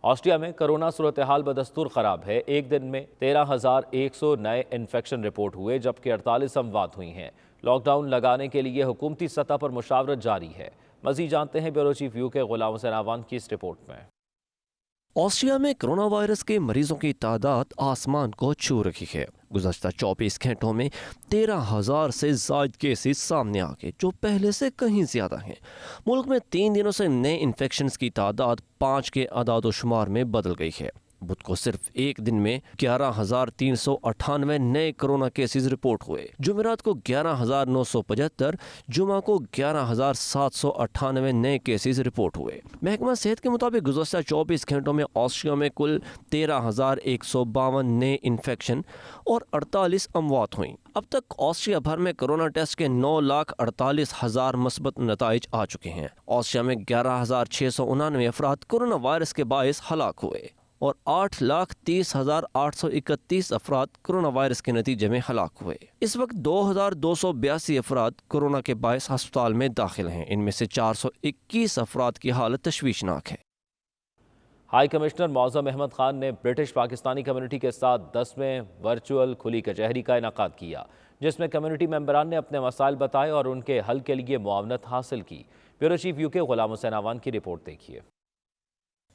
Austria میں corona صورتحال بدستور خراب ہے۔ ایک دن میں 13,100 نئے انفیکشن رپورٹ ہوئے جبکہ 48 اموات ہوئی ہیں۔ لاک ڈاؤن لگانے کے لیے حکومتی سطح پر مشاورت جاری ہے۔ مزید جانتے ہیں بیورو چیف UK غلام حسین اعوان کی اس رپورٹ میں۔ آسٹریا میں کرونا وائرس کے مریضوں کی تعداد آسمان کو چھو رہی ہے۔ گزشتہ 24 گھنٹوں میں 13,000 سے زائد کیسز سامنے آ گئے جو پہلے سے کہیں زیادہ ہیں۔ ملک میں 3 دنوں سے نئے انفیکشنز کی تعداد 5 کے اعداد و شمار میں بدل گئی ہے۔ بدھ کو صرف ایک دن میں 11,398 نئے کرونا کیسز رپورٹ ہوئے۔ جمعرات کو 11,975، جمعہ کو 11,798 نئے کیسز رپورٹ ہوئے۔ محکمہ صحت کے مطابق گزشتہ 24 گھنٹوں میں آسٹریا میں کل 13,152 نئے انفیکشن اور 48 اموات ہوئیں۔ اب تک آسٹریا بھر میں کرونا ٹیسٹ کے 9,48,000 مثبت نتائج آ چکے ہیں۔ آسٹریا میں 11,699 افراد کرونا وائرس کے باعث ہلاک ہوئے اور 8,30,831 افراد کرونا وائرس کے نتیجے میں ہلاک ہوئے۔ اس وقت 2,282 افراد کرونا کے باعث ہسپتال میں داخل ہیں۔ ان میں سے 421 افراد کی حالت تشویشناک ہے۔ ہائی کمشنر معظم احمد خان نے برٹش پاکستانی کمیونٹی کے ساتھ 10ویں ورچوئل کھلی کچہری کا انعقاد کیا، جس میں کمیونٹی ممبران نے اپنے مسائل بتائے اور ان کے حل کے لیے معاونت حاصل کی۔ بیورو چیف UK غلام حسین اعوان کی رپورٹ دیکھیے۔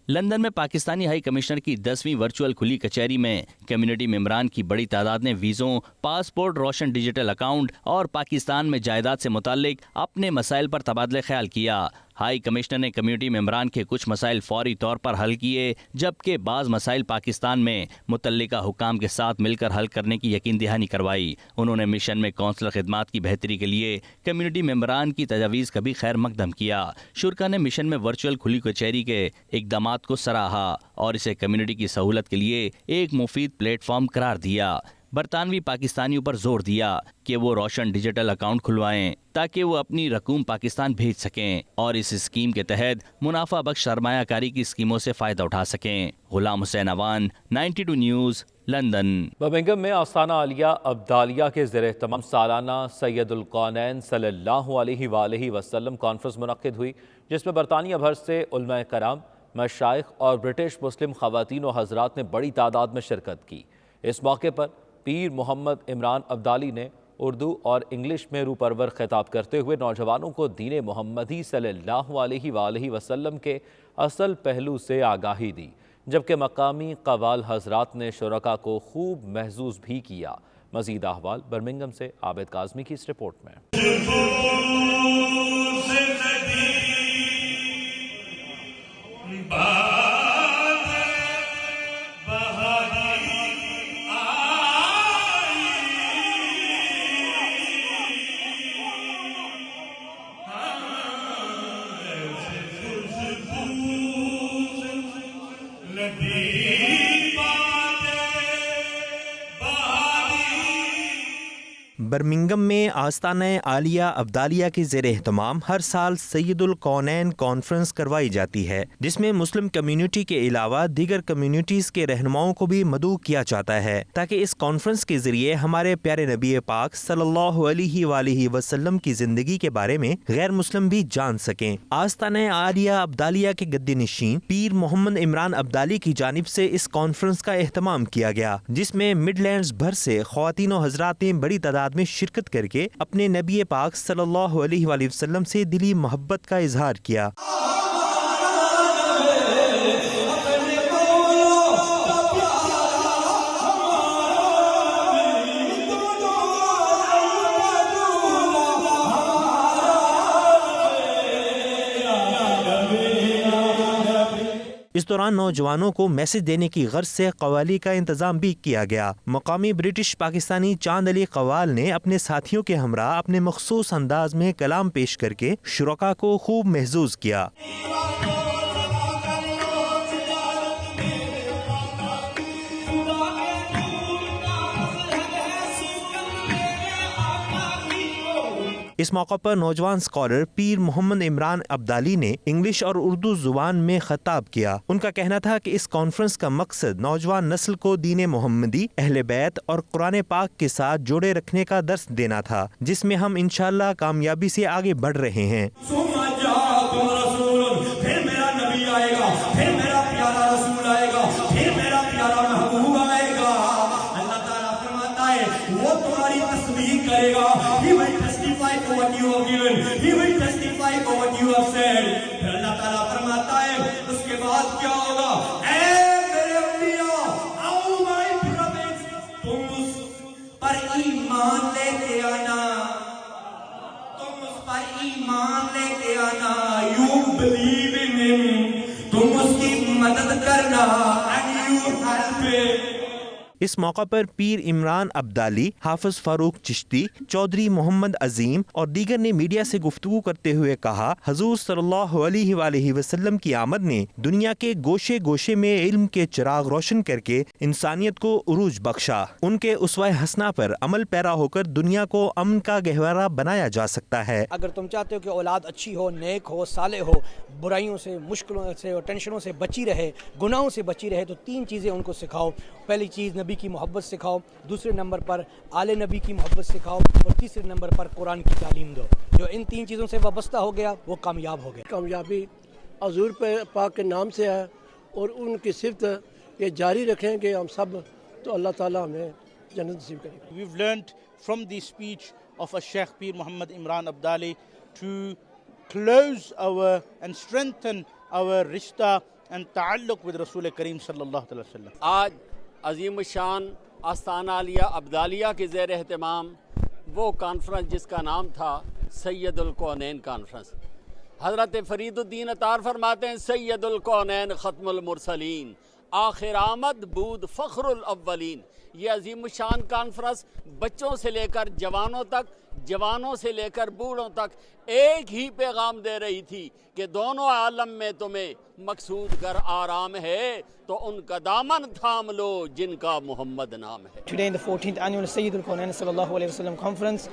لندن میں پاکستانی ہائی کمشنر کی 10ویں ورچوئل کھلی کچہری میں کمیونٹی ممبران کی بڑی تعداد نے ویزوں، پاسپورٹ، روشن ڈیجیٹل اکاؤنٹ اور پاکستان میں جائیداد سے متعلق اپنے مسائل پر تبادلہ خیال کیا۔ ہائی کمشنر نے کمیونٹی ممبران کے کچھ مسائل فوری طور پر حل کیے جبکہ بعض مسائل پاکستان میں متعلقہ حکام کے ساتھ مل کر حل کرنے کی یقین دہانی کروائی۔ انہوں نے مشن میں کونسلر خدمات کی بہتری کے لیے کمیونٹی ممبران کی تجاویز کا بھی خیر مقدم کیا۔ شرکا نے مشن میں ورچوئل کھلی کچہری کے اقدامات کو سراہا اور اسے کمیونٹی کی سہولت کے لیے ایک مفید پلیٹ فارم قرار دیا۔ برطانوی پاکستانیوں پر زور دیا کہ وہ روشن ڈیجیٹل اکاؤنٹ کھلوائیں تاکہ وہ اپنی رقوم پاکستان بھیج سکیں اور اس اسکیم کے تحت منافع بخش سرمایہ کاری کی اسکیموں سے فائدہ اٹھا سکیں۔ غلام حسین اعوان، 92 نیوز، لندن۔ برمنگھم میں آستانہ عالیہ ابدالیہ کے زیر اہتمام سالانہ سید القونین صلی اللہ علیہ وآلہ وسلم کانفرنس منعقد ہوئی، جس میں برطانیہ بھر سے علماء کرام، مشائخ اور برٹش مسلم خواتین و حضرات نے بڑی تعداد میں شرکت کی۔ اس موقع پر پیر محمد عمران ابدالی نے اردو اور انگلش میں روپرور خطاب کرتے ہوئے نوجوانوں کو دین محمدی صلی اللہ علیہ وآلہ وسلم کے اصل پہلو سے آگاہی دی، جبکہ مقامی قوال حضرات نے شرکاء کو خوب محظوظ بھی کیا۔ مزید احوال برمنگھم سے عابد کاظمی کی اس رپورٹ میں۔ برمنگھم میں آستانہ عالیہ ابدالیہ کے زیر اہتمام ہر سال سید القونین کانفرنس کروائی جاتی ہے، جس میں مسلم کمیونٹی کے علاوہ دیگر کمیونٹیز کے رہنماؤں کو بھی مدعو کیا جاتا ہے تاکہ اس کانفرنس کے ذریعے ہمارے پیارے نبی پاک صلی اللہ علیہ وآلہ وسلم کی زندگی کے بارے میں غیر مسلم بھی جان سکیں۔ آستانہ عالیہ ابدالیہ کے گدی نشین پیر محمد عمران ابدالی کی جانب سے اس کانفرنس کا اہتمام کیا گیا، جس میں مڈ لینڈز بھر سے خواتین و حضرات نے بڑی تعداد میں شرکت کر کے اپنے نبی پاک صلی اللہ علیہ وآلہ وسلم سے دلی محبت کا اظہار کیا۔ اس دوران نوجوانوں کو میسج دینے کی غرض سے قوالی کا انتظام بھی کیا گیا۔ مقامی برٹش پاکستانی چاند علی قوال نے اپنے ساتھیوں کے ہمراہ اپنے مخصوص انداز میں کلام پیش کر کے شرکاء کو خوب محظوظ کیا۔ اس موقع پر نوجوان اسکالر پیر محمد عمران ابدالی نے انگلش اور اردو زبان میں خطاب کیا۔ ان کا کہنا تھا کہ اس کانفرنس کا مقصد نوجوان نسل کو دین محمدی، اہل بیت اور قرآن پاک کے ساتھ جوڑے رکھنے کا درس دینا تھا، جس میں ہم انشاءاللہ کامیابی سے آگے بڑھ رہے ہیں۔ پھر میرا نبی آئے گا، پھر میرا پیارا رسول کرے گا. He will testify to what you have given. He will testify to what you have said. پھر اللہ تعالیٰ فرماتا ہے اس کے بعد کیا ہوگا؟ اے میرے انبیاء, او my prophets, تم اس پر ایمان لے کے آنا. تم اس پر ایمان لے کے آنا. You believe in him. تم اس کی مدد کرنا. And you help him. اس موقع پر پیر عمران عبدالی, حافظ فاروق چشتی, چودھری محمد عظیم اور دیگر نے میڈیا سے گفتگو کرتے ہوئے کہا, حضور صلی اللہ علیہ وآلہ وسلم کی آمد نے دنیا کے گوشے گوشے میں علم کے چراغ روشن کر کے انسانیت کو عروج بخشا. ان کے اسوہ حسنہ پر عمل پیرا ہو کر دنیا کو امن کا گہوارہ بنایا جا سکتا ہے. اگر تم چاہتے ہو کہ اولاد اچھی ہو, نیک ہو, صالح ہو, برائیوں سے, مشکلوں سے اور ٹینشنوں سے بچی رہے, گناہوں سے بچی رہے, تو 3 چیزیں ان کو سکھاؤ. پہلی چیز نبی کی محبت سکھاؤ, دوسرے نمبر پر آل نبی کی محبت سکھاؤ, اور تیسرے نمبر پر قرآن کی تعلیم دو. جو ان 3 چیزوں سے وابستہ ہو گیا وہ کامیاب ہو گیا. کامیابی حضور پاک کے نام سے ہے, اور ان کی صفت یہ جاری رکھیں کہ ہم سب, تو اللہ تعالیٰ ہمیں جنت نصیب کرے گا. We've learnt from the speech of Sheikh Pir Muhammad Imran Abdali to close our and strengthen our rishta and ta'alluq with Rasul Kareem sallallahu alaihi wasallam. آج عظیم الشان آستانہ عالیہ عبدالیہ کے زیر اہتمام وہ کانفرنس جس کا نام تھا سید الکونین کانفرنس. حضرت فرید الدین عطار فرماتے ہیں سید الکونین ختم المرسلین, آخر آمد بود فخر الاولین. یہ عظیم الشان کانفرنس بچوں سے لے کر جوانوں تک, جوانوں سے لے کر بوڑھوں تک ایک ہی پیغام دے رہی تھی کہ دونوں عالم میں تمہیں مقصود گر آرام ہے, تو ان کا دامن تھام لو جن کا محمد نام ہے. Today in the 14th annual Sayyid al-Kaunain sallallahu alayhi wasallam conference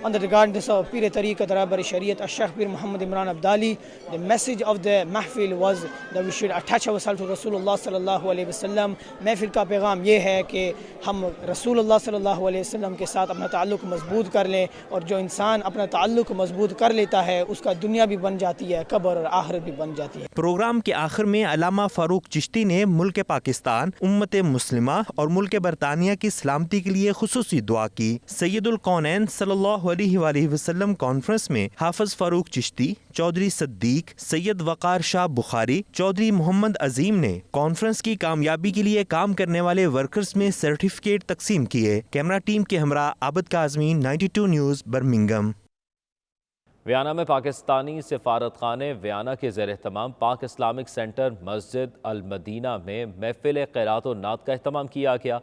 under the guidance of Pir Tariqat Rahbar Shariat Sheikh Pir Muhammad Imran Abdali, the message of the mahfil was that we should attach ourselves to Rasulullah sallallahu alayhi wasallam. محفل کا پیغام یہ ہے کہ ہم رسول اللہ صلی اللہ علیہ وسلم کے ساتھ اپنا تعلق مضبوط کر لیں, اور جو انسان اپنا تعلق مضبوط کر لیتا ہے اس کا دنیا بھی بن جاتی ہے, قبر اور آخرت بھی بن جاتی ہے. پروگرام کے آخر میں علامہ فاروق چشتی نے ملک پاکستان, امت مسلمہ اور ملک برطانیہ کی سلامتی کے لیے خصوصی دعا کی. سید الکونین صلی اللہ علیہ وآلہ وسلم کانفرنس میں حافظ فاروق چشتی, چودھری صدیق, سید وقار شاہ بخاری, چودھری محمد عظیم نے کانفرنس کی کامیابی کے لیے کام کرنے والے ورکرز میں سرٹیفکیٹ تقسیم کیے. کیمرہ ٹیم کے ہمراہ عابد کاظمی, 92 نیوز, برمنگم. ویانا میں پاکستانی سفارت خانے ویانا کے زیر اہتمام پاک اسلامک سینٹر مسجد المدینہ میں محفل قرات و نعت کا اہتمام کیا گیا,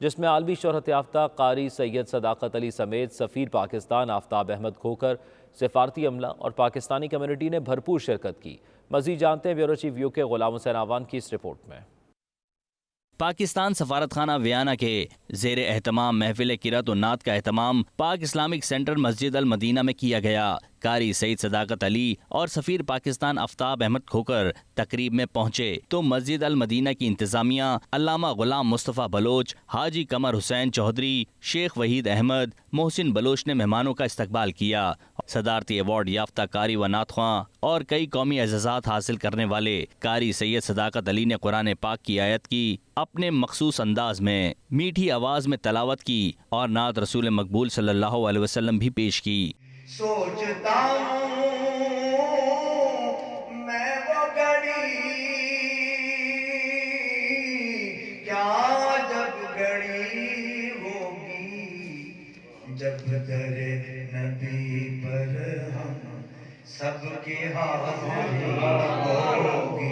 جس میں عالمی شہرت یافتہ قاری سید صداقت علی سمیت سفیر پاکستان آفتاب احمد کھوکھر, سفارتی عملہ اور پاکستانی کمیونٹی نے بھرپور شرکت کی. مزید جانتے ہیں بیورو چیف UK غلام حسین آوان کی اس رپورٹ میں. پاکستان سفارت خانہ ویانا کے زیر اہتمام محفل قرات و نعت کا اہتمام پاک اسلامک سینٹر مسجد المدینہ میں کیا گیا. قاری سید صداقت علی اور سفیر پاکستان آفتاب احمد کھوکھر تقریب میں پہنچے تو مسجد المدینہ کی انتظامیہ علامہ غلام مصطفیٰ بلوچ, حاجی قمر حسین چودھری, شیخ وحید احمد, محسن بلوچ نے مہمانوں کا استقبال کیا. صدارتی ایوارڈ یافتہ قاری و نعت خواں اور کئی قومی اعزازات حاصل کرنے والے قاری سید صداقت علی نے قرآن پاک کی آیت کی اپنے مخصوص انداز میں میٹھی آواز میں تلاوت کی اور نعت رسول مقبول صلی اللہ علیہ وسلم بھی پیش کی. سوچتا ہوں میں وہ گھڑی کیا جب گھڑی ہوگی جب در نبی پر ہم سب کے حاضر ہوگی.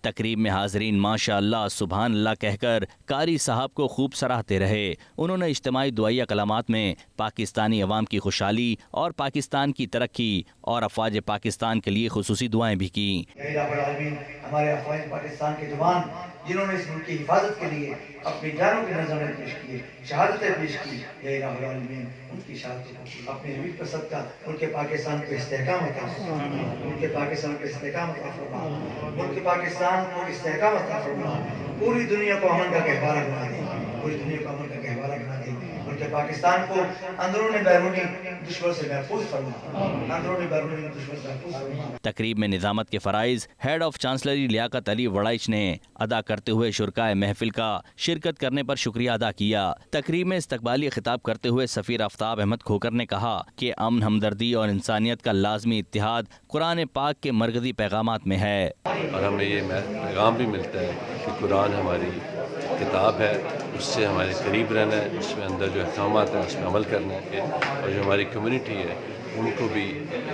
تقریب میں حاضرین ماشاء اللہ سبحان اللہ کہہ کر قاری صاحب کو خوب سراہتے رہے. انہوں نے اجتماعی دعائیہ کلمات میں پاکستانی عوام کی خوشحالی اور پاکستان کی ترقی اور افواج پاکستان کے لیے خصوصی دعائیں بھی کیں. ہمارے افواج پاکستان کے جوان جنہوں نے اس ملک کی حفاظت کے لیے اپنی جانوں کی نذرانیں پیش کیے, شہادتیں پیش کی, اے الہ العالمین ان کی شہادت کو اپنے حبیب پر صدقہ ملک پاکستان کو استحکام عطا فرما, ملک پاکستان کو استحکام عطا فرما, ملک پاکستان کو استحکام عطا فرما, پوری دنیا کو امن کا گہوارہ بنا دے, پوری دنیا کو امن کا گہوارہ بنا دے. ملک پاکستان کو اندرونی بیرونی دشمن سے محفوظ فرما، اندرونی بیرونی دشمن سے محفوظ فرما۔ تقریب میں نظامت کے فرائض head of chancellery Liaquat Ali Warraich نے ادا کرتے ہوئے شرکائے محفل کا شرکت کرنے پر شکریہ ادا کیا۔ تقریب میں استقبالی خطاب کرتے ہوئے سفیر آفتاب احمد کھوکر نے کہا کہ امن، ہمدردی اور انسانیت کا لازمی اتحاد قرآن پاک کے مرکزی پیغامات میں ہے، اور ہمیں یہ پیغام بھی ملتا ہے کہ قرآن ہماری کتاب ہے، اس سے ہمارے قریب رہنا ہے، اس میں اندر جو احکامات ہیں اس میں عمل کرنا ہے، اور جو ہماری کمیونٹی ہے ان کو بھی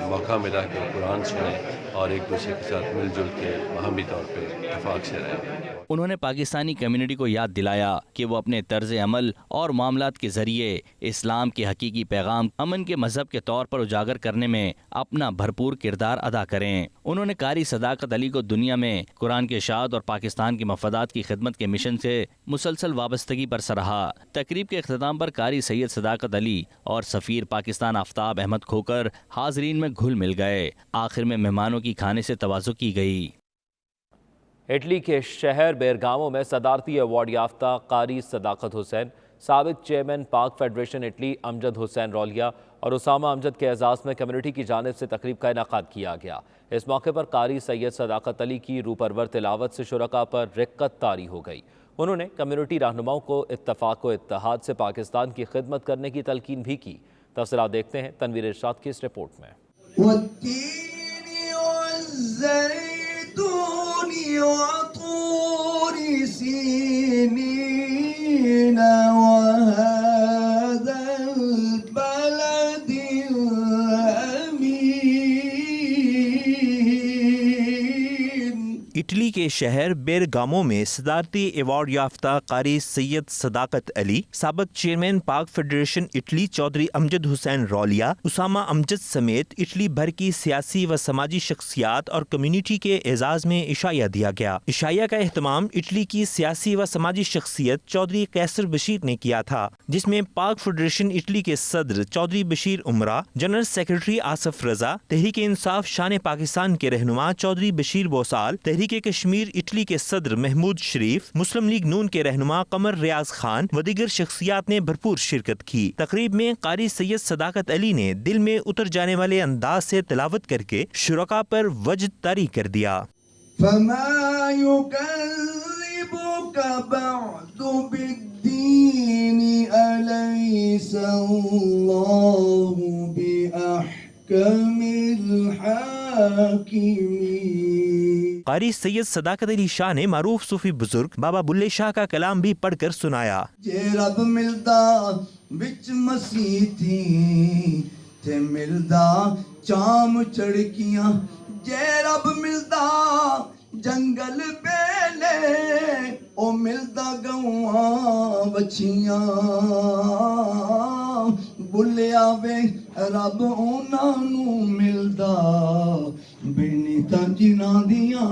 موقع ملا کہ قرآن سنیں اور ایک دوسرے کے ساتھ مل جل کے باہمی طور پہ اتفاق سے رہیں۔ انہوں نے پاکستانی کمیونٹی کو یاد دلایا کہ وہ اپنے طرز عمل اور معاملات کے ذریعے اسلام کے حقیقی پیغام امن کے مذہب کے طور پر اجاگر کرنے میں اپنا بھرپور کردار ادا کریں۔ انہوں نے قاری صداقت علی کو دنیا میں قرآن کے اشاعت اور پاکستان کے مفادات کی خدمت کے مشن سے مسلسل وابستگی پر سراہا۔ تقریب کے اختتام پر قاری سید صداقت علی اور سفیر پاکستان آفتاب احمد کھوکر حاضرین میں گھل مل گئے۔ آخر میں مہمانوں کی کھانے سے تواضع کی گئی۔ اٹلی کے شہر بیرگامو میں صدارتی ایوارڈ یافتہ قاری صداقت حسین، سابق چیئرمین پاک فیڈریشن اٹلی امجد حسین رولیا اور اسامہ امجد کے اعزاز میں کمیونٹی کی جانب سے تقریب کا انعقاد کیا گیا۔ اس موقع پر قاری سید صداقت علی کی روح پرور تلاوت سے شرکاء پر رقت طاری ہو گئی۔ انہوں نے کمیونٹی رہنماؤں کو اتفاق و اتحاد سے پاکستان کی خدمت کرنے کی تلقین بھی کی۔ تفصیلات دیکھتے ہیں تنویر ارشاد کی اس رپورٹ میں۔ اٹلی کے شہر بیرگامو میں صدارتی ایوارڈ یافتہ قاری سید صداقت علی، سابق چیئرمین پاک فیڈریشن اٹلی چودھری امجد حسین رولیا، اسامہ امجد سمیت اٹلی بھر کی سیاسی و سماجی شخصیات اور کمیونٹی کے اعزاز میں عشائیہ دیا گیا۔ عشائیہ کا اہتمام اٹلی کی سیاسی و سماجی شخصیت چودھری قیصر بشیر نے کیا تھا، جس میں پاک فیڈریشن اٹلی کے صدر چودھری بشیر امرا، جنرل سیکرٹری آصف رضا، تحریک انصاف شان پاکستان کے رہنما چودھری بشیر بوسال، تحریک کشمیر اٹلی کے صدر محمود شریف، مسلم لیگ نون کے رہنما قمر ریاض خان و دیگر شخصیات نے بھرپور شرکت کی۔ تقریب میں قاری سید صداقت علی نے دل میں اتر جانے والے انداز سے تلاوت کر کے شرکاء پر وجد طاری کر دیا۔ فما يكذبك بعد بالدين أليس الله بأحكم الحاكمين۔ قاری سید صداقت علی شاہ نے معروف صوفی بزرگ بابا بلے شاہ کا کلام بھی پڑھ کر سنایا۔ جے رب ملدا وچ مسیح تھی تے ملدا چام چڑکیاں، جے رب ملدا جنگل بیلے او ملدا گواں بچیاں، بلیا وے رب انہاں نوں ملدا بنیتاں جنہاں دیاں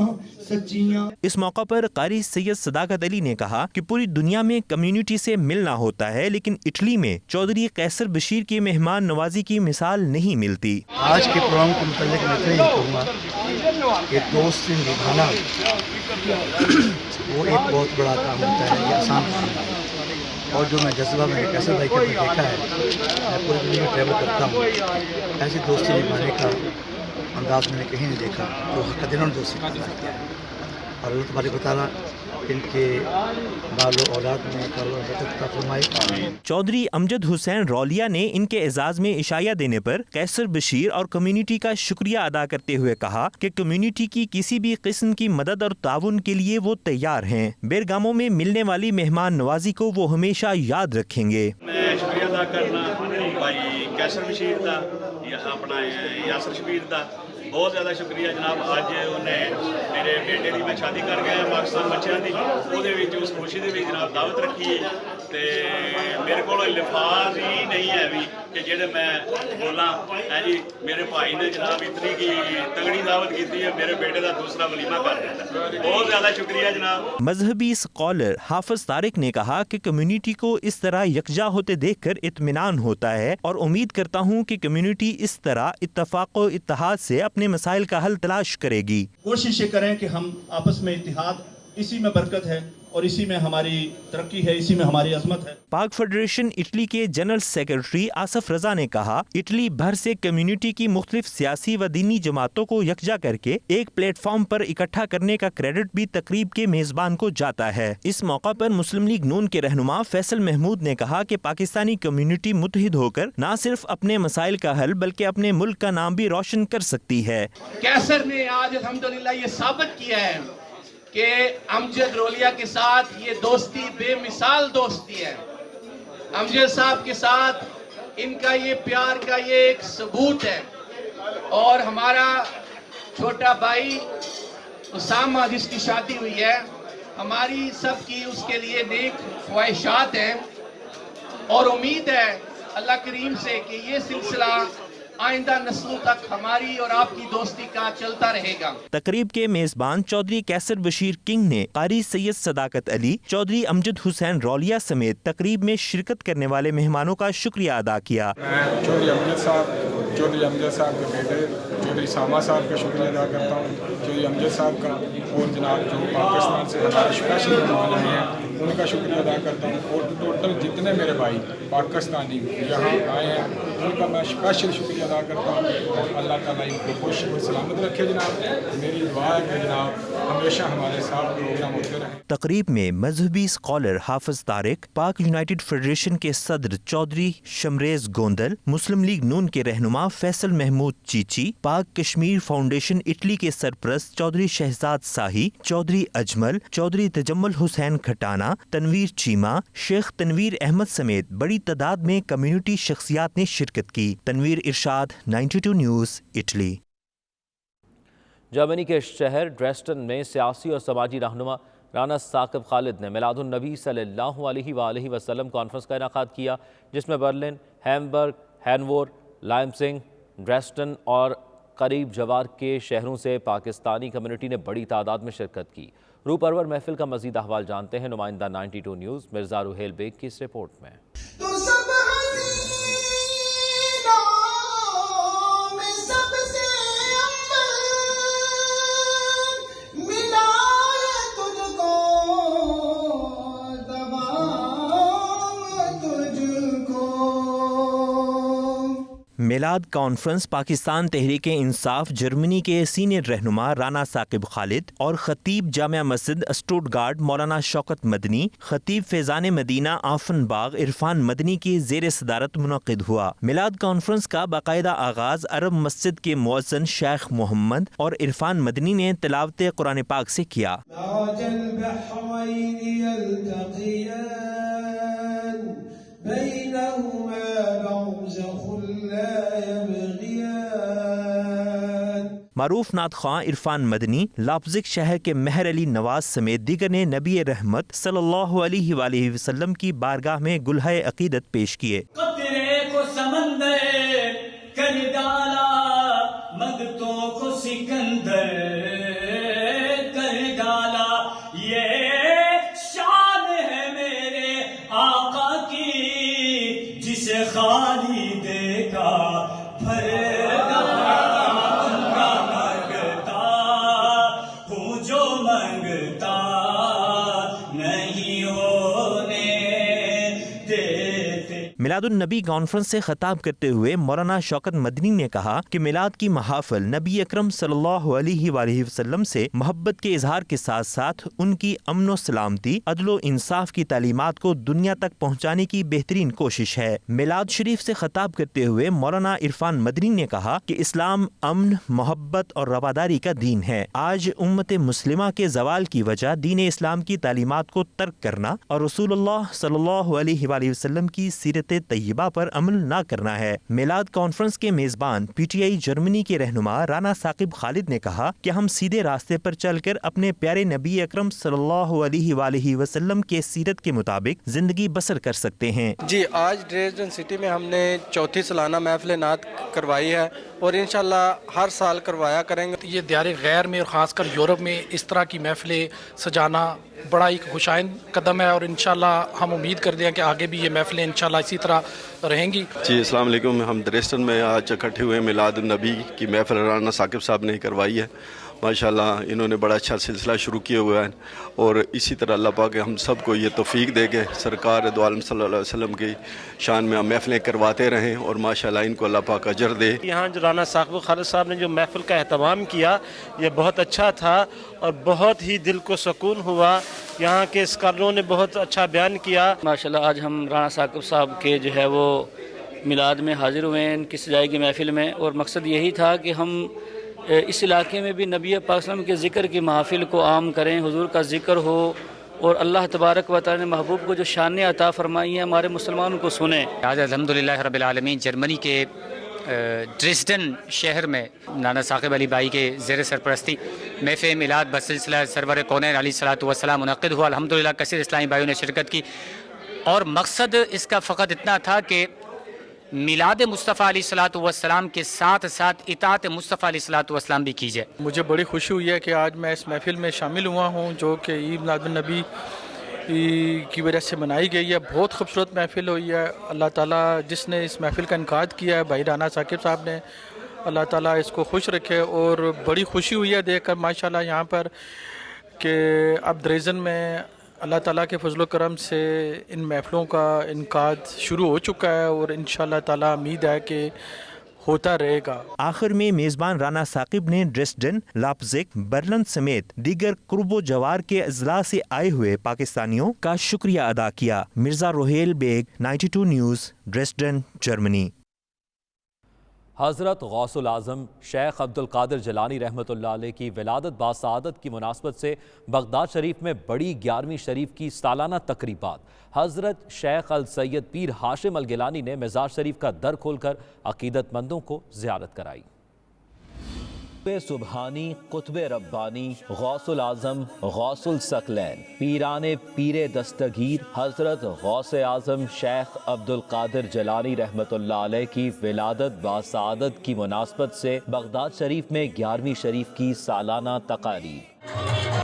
سچیاں۔ اس موقع پر قاری سید صداقت علی نے کہا کہ پوری دنیا میں کمیونٹی سے ملنا ہوتا ہے، لیکن اٹلی میں چودھری قیصر بشیر کی مہمان نوازی کی مثال نہیں ملتی۔ آج کے پروگرام کے متعلق میں اتنا ہی کہوں گا کہ دوست نبھانا وہ ایک بہت بڑا کام ہوتا ہے، یہ آسان کام ہے، اور جو میں جذبہ میں قیصر بھائی کے اندر دیکھا ہے، میں پوری دنیا میں ٹریول کرتا ہوں، ایسی دوستی نبھانے کا انداز میں نے کہیں نہیں دیکھا جو حق دلوں نے دوستی کا ادا کیا ہے، اور اللہ تبارک و تعالیٰ ان کے بال و اولاد میں برکت عطا فرمائے۔ چودھری امجد حسین رولیا نے ان کے اعزاز میں عشائیہ دینے پر قیصر بشیر اور کمیونٹی کا شکریہ ادا کرتے ہوئے کہا کہ کمیونٹی کی کسی بھی قسم کی مدد اور تعاون کے لیے وہ تیار ہیں۔ بیرگامو میں ملنے والی مہمان نوازی کو وہ ہمیشہ یاد رکھیں گے۔ میں شکریہ ادا کرنا بھائی قیصر بشیر دا، اپنا یاسر شبیر دا بہت زیادہ شکریہ جناب۔ اج انہیں میرے بیٹے کی میں شادی کر گیا پاکستان بچوں کی، وہ اس خوشی کے جناب دعوت رکھی ہے، تے میرے کو لفاظ ہی نہیں ہے بھی کہ جہے میں بولاں جی میرے بھائی نے جناب اتنی کی تگڑی دعوت کی ہے، میرے بیٹے کا دوسرا ولیمہ کر دیتا، بہت زیادہ شکریہ جناب۔ مذہبی اسکالر حافظ طارق نے کہا کہ کمیونٹی کو اس طرح یکجا ہوتے دیکھ کر اطمینان ہوتا ہے، اور امید کرتا ہوں کہ کمیونٹی اس طرح اتفاق و اتحاد سے اپنے مسائل کا حل تلاش کرے گی۔ کوشش کریں کہ ہم آپس میں اتحاد इसी में बरकत है और इसी में हमारी तरक्की है, इसी में हमारी अजमत है। पाक फेडरेशन इटली के जनरल सेक्रेटरी आसफ रजा ने कहा, इटली भर से कम्युनिटी की मुख्तलिफ सियासी व दीनी जमातों को यकजा करके एक प्लेटफॉर्म पर इकट्ठा करने का क्रेडिट भी तकरीब के मेजबान को जाता है। इस मौका पर मुस्लिम लीग नून के रहनुमा फैसल महमूद ने कहा कि पाकिस्तानी कम्युनिटी मुत्तहिद होकर न सिर्फ अपने मसाइल का हल बल्कि अपने मुल्क का नाम भी रोशन कर सकती है। कैसर ने आज अल्हम्दुलिल्लाह ये साबित किया है कि अमजद रोलिया के साथ ये दोस्ती बेमिसाल दोस्ती है। अमजद साहब के साथ इनका ये प्यार का ये एक सबूत है। और हमारा छोटा भाई उसामा जिसकी शादी हुई है, हमारी सबकी उसके लिए नेक ख्वाहिशात हैं और उम्मीद है अल्लाह करीम से कि ये सिलसिला आइंदा नस्लों तक हमारी और आपकी दोस्ती का चलता रहेगा। तकरीब के मेजबान चौधरी कैसर बशीर किंग ने कारी सैयद सदाकत अली, चौधरी अमजद हुसैन रौलिया समेत तकरीब में शिरकत करने वाले मेहमानों का शुक्रिया अदा किया। चौधरी अमजद साहब के बेटे चौधरी सामा साहब का शुक्रिया अदा करता हूँ, चौधरी अमजद साहब का, और जनाब जो पाकिस्तान से हमारे स्पेशल मेहमान आए हैं उनका शुक्रिया अदा करता हूँ, और टोटल जितने मेरे भाई पाकिस्तानी यहाँ आए हैं उनका मैं स्पेशल शुक्रिया अदा करता हूँ। और अल्लाह ताला इनको खुश और सलामत रखे जनाब। मेरी दुआ है कि जनाब हमेशा हमारे साथ प्रोग्राम होते रहें। तकरीब में मजहबी स्कॉलर हाफिज तारिक, पाक यूनाइटेड फेडरेशन के सदर चौधरी शमरेज गोंदल, मुस्लिम लीग नून के रहनुमा फैसल महमूद चीची, पाक कश्मीर फाउंडेशन इटली के सरप्रस्त चौधरी शहजाद साही, चौधरी अजमल, चौधरी तजम्मुल हुसैन खटाना, तनवीर चीमा, शेख तनवीर अहमद समेत बड़ी तादाद में कम्युनिटी शख्सियात ने शिरकत की। तनवीर इरशाद, 92 न्यूज़, इटली। जर्मनी के शहर ड्रेस्टन में सियासी और समाजी रहनुमा राना साकिब खालिद ने मिलादुन नबी सल्लल्लाहु अलैहि वसल्लम कॉन्फ्रेंस का इनेकाद किया, जिसमें बर्लिन, हैम्बर्ग, हैनोवर, लाइप्जिग, ड्रेस्टन और करीब जवार के शहरों से पाकिस्तानी कम्युनिटी ने बड़ी तादाद में शिरकत की। रूह परवर महफिल का मजीद अहवाल जानते हैं नुमाइंदा 92 न्यूज़ मिर्ज़ा रुहेल बेग की इस रिपोर्ट में। मिलाद कॉन्फ्रेंस पाकिस्तान तहरीक इंसाफ जर्मनी के सीनियर रहनुमा राना साकिब खालिद और खतीब जामिया मस्जिद स्टुटगार्ट मौलाना शौकत मदनी, खतीब फैज़ान मदीना आफन बाग इरफान मदनी की ज़ेर सदारत मुनक़िद हुआ। मिलाद कॉन्फ्रेंस का बाकायदा आगाज़ अरब मस्जिद के मुअज़्ज़िन शेख मोहम्मद और इरफान मदनी ने तिलावत कुरान पाक से किया। मारूफ नात ख़्वां इरफान मदनी, लाइप्ज़िग शहर के महर अली नवाज समेत दीगर ने नबी रहमत सल्लल्लाहु अलैहि वसल्लम की बारगाह में गुलहाए अकीदत पेश किए। कतरे को समंदर कर डाला, मगतों को सिकंदर कर डाला, ये शान है मेरे आका की, जिसे खाली देखा भर मिलादुन नबी कॉन्फ्रेंस से खिताब करते हुए मौलाना शौकत मदनी ने कहा कि मिलाद की महाफिल नबी अकरम सल्लल्लाहु अलैहि वसल्लम से मोहब्बत के इजहार के साथ साथ उनकी अमन व सलामती, अदलो इंसाफ की तालीमात को दुनिया तक पहुँचाने की बेहतरीन कोशिश है। मिलाद शरीफ से खिताब करते हुए मौलाना इरफान मदनी ने कहा कि इस्लाम अमन, मोहब्बत और रवादारी का दीन है। आज उम्मत मुस्लिमा के जवाल की वजह दीन इस्लाम की तालीमात को तर्क करना और रसूलुल्लाह सल्लल्लाहु अलैहि वसल्लम की सीरत तैयबा पर अमल न करना है। मिलाद कॉन्फ्रेंस के मेजबान पीटीआई जर्मनी के रहनुमा राना साकिब खालिद ने कहा कि हम सीधे रास्ते पर चलकर अपने प्यारे नबी अकरम सल्लल्लाहु अलैहि वसल्लम के सीरत के मुताबिक जिंदगी बसर कर सकते हैं। जी, आज ड्रेसडन सिटी में हमने चौथी सालाना महफिल नात करवाई है और इंशाल्लाह हर साल करवाया करेंगे। ये दियारे गैर में और ख़ासकर यूरोप में इस तरह की महफिलें सजाना बड़ा एक खुशाइंद कदम है और इंशाल्लाह हम उम्मीद करते हैं कि आगे भी ये महफिलें इंशाल्लाह इसी तरह रहेंगी। जी, अस्सलाम वालेकुम। हम ड्रेस्टन में आज इकट्ठे हुए मिलाद नबी की महफिल राना साकिब साहब ने करवाई है माशाल्लाह इन्होंने बड़ा अच्छा सिलसिला शुरू किया हुआ है और इसी तरह अल्लाह पाक हम सब को ये तौफीक दे के सरकार दो आलम सल्लल्लाहु अलैहि वसल्लम की शान में हम महफिलें करवाते रहें और माशाल्लाह इनको अल्लाह पाक अजर दे। यहाँ जो राना साकिब खालिद साहब ने जो महफिल का एहतमाम किया ये बहुत अच्छा था और बहुत ही दिल को सुकून हुआ। यहाँ के स्कॉलरों ने बहुत अच्छा बयान किया। माशाल्लाह आज हम राना साकिब साहब के जो है वो मिलाद में हाजिर हुए हैं, इनकी सजाई की महफिल में, और मकसद यही था कि हम इस इलाके में भी नबी पाक सल्लल्लाहु अलैहि वसल्लम के ज़िक्र की महफिल को आम करें, हुजूर का ज़िक्र हो और अल्लाह तबारक व तआला ने महबूब को जो शान अता फरमाई है हमारे मुसलमानों को सुने। आज अल्हम्दुलिल्लाह रब्बिल आलमीन जर्मनी के ड्रेसडन शहर में नाना साकिब अली भाई के ज़ेर सरपरस्ती महफ़िल मिलाद बसिलसिला सरवर कौनैन अलैहिस्सलातु वस्सलाम मुनक़्क़िद हुआ। अल्हम्दुलिल्लाह कसीर इस्लामी भाइयों ने शिरकत की और मकसद इसका फ़कत इतना था कि मिलाद मुस्तफ़ा अलैहिस्सलातु वस्सलाम के साथ साथ इताअत मुस्तफ़ा अलैहिस्सलातु वस्सलाम भी की जाए। मुझे बड़ी खुशी हुई है कि आज मैं इस महफिल में शामिल हुआ हूँ जो कि ईद मिलादुन नबी की वजह से मनाई गई है। बहुत खूबसूरत महफिल हुई है। अल्लाह ताला जिसने इस महफिल का इनकाद किया है भाई राना साकिब साहब ने, अल्लाह ताला इसको खुश रखे और बड़ी खुशी हुई है देखकर माशाल्लाह यहाँ पर कि अब ड्रेजन में अल्लाह ताला के फजल करम से इन महफिलों का इनकाद शुरू हो चुका है और इंशाअल्लाह ताला उम्मीद है कि होता रहेगा। आखिर में मेज़बान राना साकिब ने ड्रेसडन, लाइप्ज़िग, बर्लिन समेत दीगर कुर्बो जवार के अजला से आए हुए पाकिस्तानियों का शुक्रिया अदा किया। Mirza Rohail Baig, 92 news, Dresden, Germany. हज़रत गौसुल आज़म शेख अब्दुल कादिर जिलानी रहमतुल्लाह अलैह की विलादत बासआदत की मुनासबत से बगदाद शरीफ में बड़ी 11वीं शरीफ की सालाना तकरीबात हज़रत शेख अल सैयद पीर हाशिम अल गिलानी ने मज़ार शरीफ का दर खोलकर अकीदतमंदों को ज़ियारत कराई। सुबहानी, कुतुब रब्बानी, गौसुल आज़म, गौसुल सकलैन, पीराने पीरे दस्तगीर हज़रत गौसे आज़म शेख अब्दुल कादिर जिलानी रहमतुल्लाह अलैह की विलादत बासआदत की मुनासबत से बगदाद शरीफ में 11वीं शरीफ की सालाना तकारीब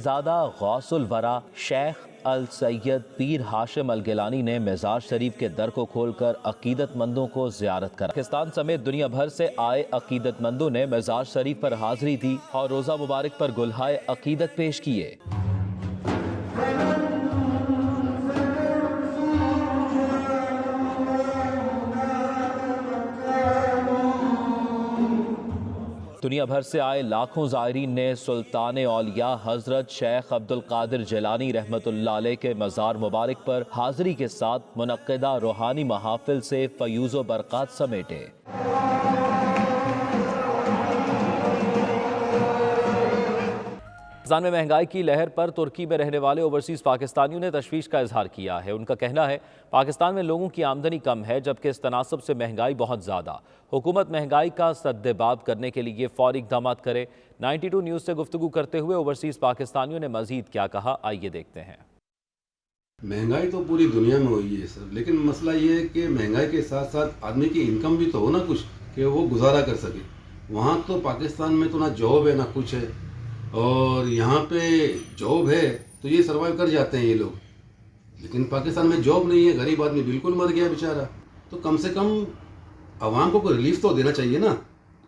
ज़ादा गौसुल वरा शेख अल सैयद पीर हाशिम अल गिलानी ने मज़ार शरीफ के दर को खोलकर अकीदतमंदों को ज़ियारत करा। पाकिस्तान समेत दुनिया भर से आए अकीदतमंदों ने मज़ार शरीफ पर हाज़िरी दी और रोज़ा मुबारक पर गुलहाए अकीदत पेश किए। दुनिया भर से आए लाखों ज़ायरीन ने सुल्तान औलिया हज़रत शेख अब्दुल कादिर जिलानी रहमतुल्लाह अलैह के मज़ार मुबारक पर हाज़िरी के साथ मुनक्किदा रूहानी महाफिल से फ़यूज़ व बरक़ात समेटे। पाकिस्तान में महंगाई की लहर पर तुर्की में रहने वाले ओवरसीज़ पाकिस्तानियों ने तशवीश का इजहार किया है। उनका कहना है पाकिस्तान में लोगों की आमदनी कम है जबकि इस तनासब से महंगाई बहुत ज़्यादा। हुकूमत महंगाई का सद्देबाब करने के लिए फौरी इक़दामात करे। 92 न्यूज़ से गुफ्तगू करते हुए ओवरसीज़ पाकिस्तानियों ने मज़ीद क्या कहा, आइए देखते हैं। महंगाई तो पूरी दुनिया में हुई है सर, लेकिन मसला ये है कि महंगाई के साथ साथ आदमी की इनकम भी तो हो ना कुछ, कि वो गुजारा कर सके। वहाँ तो पाकिस्तान में तो ना जॉब है ना कुछ है, और यहाँ पे जॉब है तो ये सर्वाइव कर जाते हैं ये लोग, लेकिन पाकिस्तान में जॉब नहीं है, गरीब आदमी बिल्कुल मर गया बेचारा। तो कम से कम आवाम को कोई रिलीफ तो देना चाहिए ना।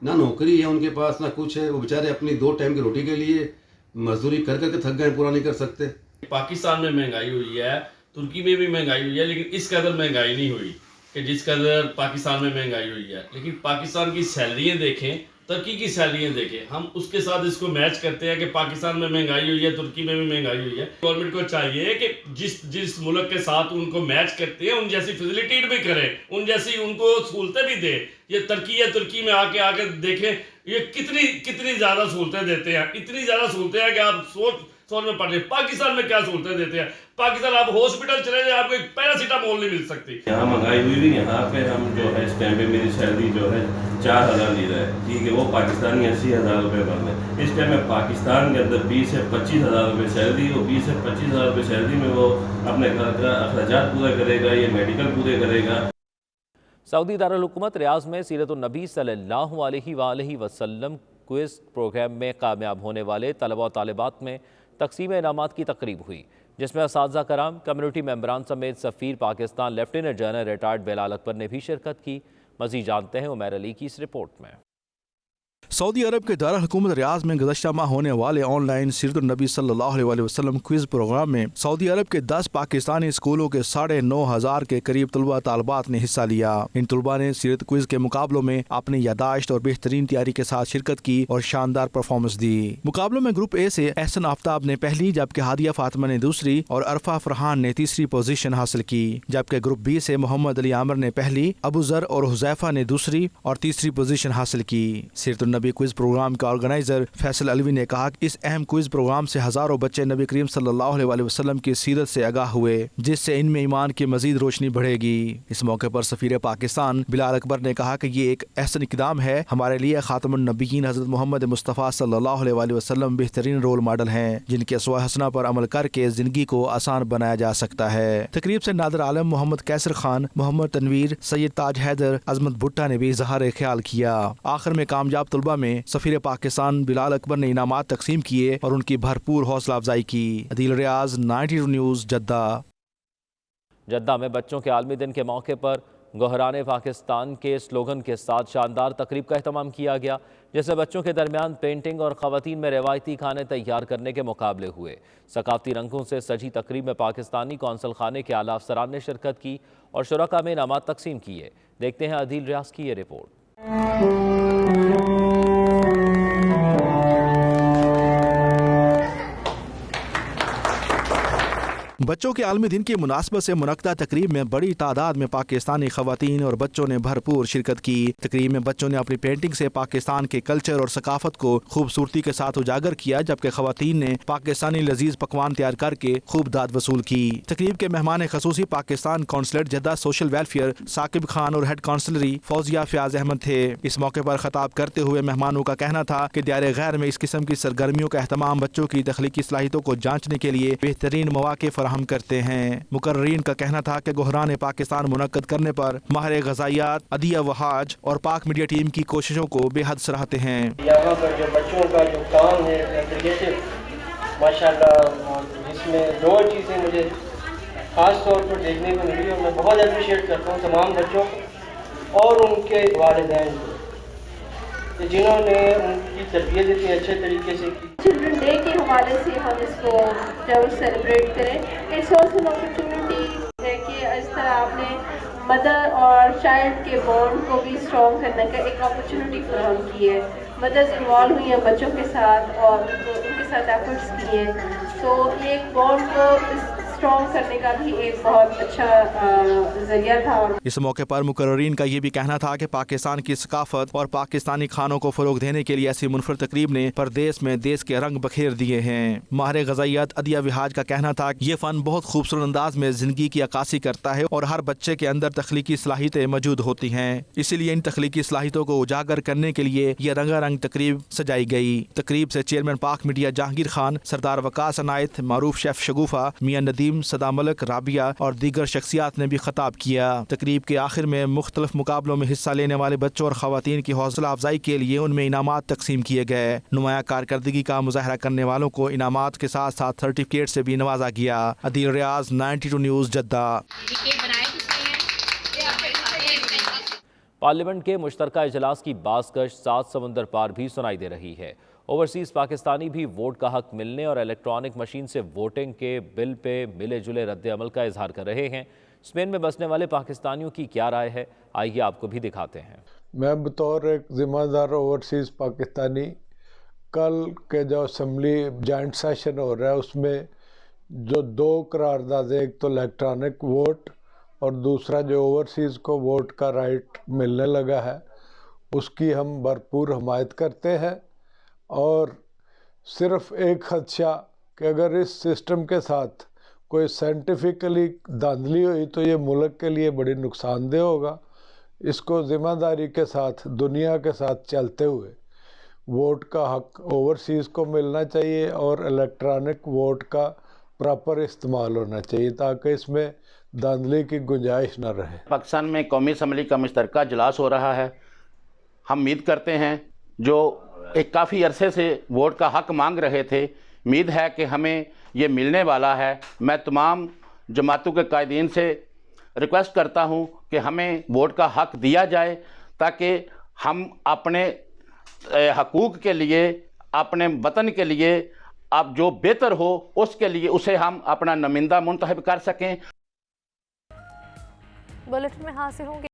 ना नौकरी है उनके पास ना कुछ है, वो बेचारे अपनी 2 टाइम की रोटी के लिए मजदूरी कर करके थक गए, पूरा नहीं कर सकते। पाकिस्तान में महंगाई हुई है, तुर्की में भी महंगाई हुई है, लेकिन इस कदर महंगाई नहीं हुई कि जिस कदर पाकिस्तान में महंगाई हुई है। लेकिन पाकिस्तान की सैलरियाँ देखें, तुर्की की सैलरियाँ देखें, हम उसके साथ इसको मैच करते हैं कि पाकिस्तान में महंगाई हुई है, तुर्की में भी महंगाई हुई है। गवर्नमेंट को चाहिए कि जिस मुल्क के साथ उनको मैच करते हैं उन जैसी फैसिलिटी भी करें, उन जैसी उनको सहूलतें भी दे। ये तुर्की में आके देखें ये कितनी ज़्यादा सहूलतें देते हैं, इतनी ज़्यादा सहूलतें हैं कि आप सोच में पड़ रहे। पाकिस्तान में क्या सहूलतें देते हैं? पाकिस्तान आप हॉस्पिटल चले जाए आपको एक पैरासीटामोल नहीं मिल सकती। यहाँ महंगाई हुई भी, यहाँ पे हम जो है इस टाइम पे मेरी सैलरी जो है 4000 लीरा है, ठीक है, वो पाकिस्तानी 80,000 रुपये बन रहे। इस टाइम में पाकिस्तान के अंदर 20 से 25,000 रुपये सैलरी, और 20 से 25,000 रुपये सैलरी में वो अपने घर का अखराजात पूरा करेगा, ये मेडिकल पूरे करेगा। सऊदी दारुल हुकूमत रियाज में सीरतुन नबी सल्लल्लाहु अलैहि वसल्लम क्विज़ प्रोग्राम में कामयाब होने वाले तलबा और तालिबात में तकसीम इनामात की तकरीब हुई, जिसमें असातिज़ा कराम, कम्युनिटी मेंबरान समेत सफ़ीर Pakistan lieutenant general retired Bilal Akbar ने भी शिरकत की। मज़ीद जानते हैं उमैर अली की इस रिपोर्ट में। सऊदी अरब के दारुल हुकूमत रियाद में गुज़श्ता माह होने वाले ऑनलाइन सीरत नबी सल्लल्लाहु अलैहि वसल्लम क्विज प्रोग्राम में सऊदी अरब के 10 पाकिस्तानी स्कूलों के 9,500 के करीब तलबा तालबात ने हिस्सा लिया। इन तलबा ने सीरत क्विज के मुकाबलों में अपनी यादाश्त और बेहतरीन तैयारी के साथ शिरकत की और शानदार परफॉर्मेंस दी। मुकाबलों में ग्रुप ए से एहसन आफ्ताब ने पहली, जबकि हादिया फातिमा ने दूसरी और अरफा फरहान ने तीसरी पोजीशन हासिल की। जबकि ग्रुप बी से मोहम्मद अली आमिर ने पहली, अबू जर और हुजैफा ने दूसरी और तीसरी पोजीशन हासिल की। सीरत नबी क्विज प्रोग्राम के ऑर्गेनाइजर फैसल अलवी ने कहा कि इस अहम क्विज प्रोग्राम से हजारों बच्चे नबी करीम सल्लल्लाहु अलैहि वसल्लम की सीरत से आगाह हुए, जिससे इनमें ईमान की मजीद रोशनी बढ़ेगी। इस मौके पर सफीर पाकिस्तान बिलाल अकबर ने कहा कि ये एक ऐसा इक़दाम है, हमारे लिए खातमुन नबीयीन हज़रत मोहम्मद मुस्तफ़ा सल्लल्लाहु अलैहि वसल्लम बेहतरीन रोल मॉडल हैं, जिनके अस्वा हसना पर अमल करके जिंदगी को आसान बनाया जा सकता है। तकरीब से नादिर आलम, मोहम्मद कैसर खान, मोहम्मद तनवीर, सैयद ताज हैदर, अजमत भुट्टा ने भी इजहार ख्याल किया। आखिर में कामयाब तलबा में सफीर पाकिस्तान बिलाल अकबर ने इनामात तकसीम किए और उनकी भरपूर हौसला अफजाई की। अदील रियाज, 92 न्यूज़, जद्दा। जद्दा में बच्चों के आलमी दिन के मौके पर गोहराने पाकिस्तान के स्लोगन के साथ शानदार तकरीब का एहतमाम किया गया, जिसमें बच्चों के दरमियान पेंटिंग और ख़वातीन में रवायती खाने तैयार करने के मुकाबले हुए। सकाफती रंगों से सजी तकरीब में पाकिस्तानी कौंसल खाने के आला अफसरान ने शिरकत की और शुरका में इनामात तकसीम किए। देखते हैं अदील रियाज की ये रिपोर्ट। बच्चों के आलमी दिन की मुनासबत से मुनक्दा तकरीब में बड़ी तादाद में पाकिस्तानी खवातीन और बच्चों ने भरपूर शिरकत की। तकरीब में बच्चों ने अपनी पेंटिंग से पाकिस्तान के कल्चर और सकाफत को खूबसूरती के साथ उजागर किया, जबकि खवातीन ने पाकिस्तानी लजीज पकवान तैयार करके खूब दाद वसूल की। तकरीब के मेहमान खसूसी Pakistan consulate Jeddah social welfare Saqib Khan और हेड काउंसलरी फौजिया फयाज अहमद थे। इस मौके पर खिताब करते हुए मेहमानों का कहना था कि दायरे गैर में इस किस्म की सरगर्मियों का एहतमाम बच्चों की तख्लीकी सलाहियतों को जांचने के लिए बेहतरीन मौके फराहम करते हैं। मुकर्रीन का कहना था कि गोहरान पाकिस्तान मुनक्कद करने पर माहिर ग़ज़ाइयात अदिया वहाज और पाक मीडिया टीम की कोशिशों को बेहद सराहते हैं। यहाँ पर जो बच्चों का जो काम है क्रिएटिव माशाल्लाह, जिसमें दो चीज़ें मुझे ख़ास तौर पर देखने को मिली और मैं बहुत अप्रिशिएट करता हूँ तमाम बच्चों को और उनके वालिदैन को, जिन्होंने उनकी तरबियत इतनी अच्छे तरीके से की। चिल्ड्रन डे के हवाले से हम इसको जरूर सेलिब्रेट करें। इट्स ऑल्सो एन अपॉर्चुनिटी है कि इस तरह आपने मदर और चाइल्ड के बॉन्ड को भी स्ट्रॉन्ग करने का एक अपॉर्चुनिटी फराहम की है। मदर्स इन्वॉल्व हुई हैं बच्चों के साथ और उनके साथ एफर्ट्स किए, तो ये एक बॉन्ड को स्ट्रॉन्ग करने का भी एक बहुत अच्छा जरिया था। इस मौके पर मुकर्रीन का ये भी कहना था कि पाकिस्तान की सकाफत और पाकिस्तानी खानों को फरोग देने के लिए ऐसी मुनफरद तकरीब ने परदेश में देश के रंग बखेर दिए हैं। माहिर ग़ज़ाइयात अदिया विहाज का कहना था कि ये फ़न बहुत खूबसूरत अंदाज में ज़िंदगी की अक्कासी करता है और हर बच्चे के अंदर तख्लीकी सलाहियतें मौजूद होती हैं, इसीलिए इन तख्लीकी सलाहियतों को उजागर करने के लिए ये रंगारंग तकरीब सजाई गई। तकरीब से चेयरमैन पाक मीडिया जहांगीर खान, सरदार वकास अनायत, मारूफ शेफ शगुफा, मियां नदीम, सदा मलक, राबिया और दीगर शख्सियात ने भी खिताब किया। तकरीब के आखिर में मुख्तलिफ मुकाबलों में हिस्सा लेने वाले बच्चों और खवातीन की हौसला अफजाई के लिए उनमें इनामात तकसीम किए गए। नुमाया कारकर्दगी का मुजाहरा करने वालों को इनामात के साथ साथ सर्टिफिकेट से भी नवाजा गया। अदील रियाज, 92 न्यूज़, जद्दा। पार्लियामेंट के मुश्तरका इजलास की बाज़गश्त 7 समुंदर पार भी सुनाई दे रही है। ओवरसीज़ पाकिस्तानी भी वोट का हक मिलने और इलेक्ट्रॉनिक मशीन से वोटिंग के बिल पे मिले जुले रद्द अमल का इजहार कर रहे हैं। स्पेन में बसने वाले पाकिस्तानियों की क्या राय है, आइए आपको भी दिखाते हैं। मैं बतौर एक ज़िम्मेदार ओवरसीज़ पाकिस्तानी, कल के जो असम्बली जॉइंट सेशन हो रहा है उसमें जो 2 करारदादे, एक तो इलेक्ट्रॉनिक वोट और दूसरा जो ओवरसीज़ को वोट का राइट मिलने लगा है, उसकी हम भरपूर हमायत करते हैं। और सिर्फ एक खदशा कि अगर इस सिस्टम के साथ कोई साइंटिफिकली धांधली हुई तो ये मुल्क के लिए बड़ी नुकसानदेह होगा। इसको ज़िम्मेदारी के साथ, दुनिया के साथ चलते हुए वोट का हक ओवरसीज़ को मिलना चाहिए और इलेक्ट्रॉनिक वोट का प्रॉपर इस्तेमाल होना चाहिए ताकि इसमें धांधली की गुंजाइश न रहे। पाकिस्तान में कौमी असम्बली का मुश्तरका इजलास हो रहा है। हम उम्मीद करते हैं, जो एक काफ़ी अरसे से वोट का हक मांग रहे थे, उम्मीद है कि हमें ये मिलने वाला है। मैं तमाम जमातों के कायदीन से रिक्वेस्ट करता हूँ कि हमें वोट का हक दिया जाए ताकि हम अपने حقوق کے لیے، اپنے وطن کے لیے اب جو بہتر ہو اس کے لیے اسے ہم اپنا نمائندہ منتخب کر سکیں۔ بلیٹن میں حاصل ہوں گے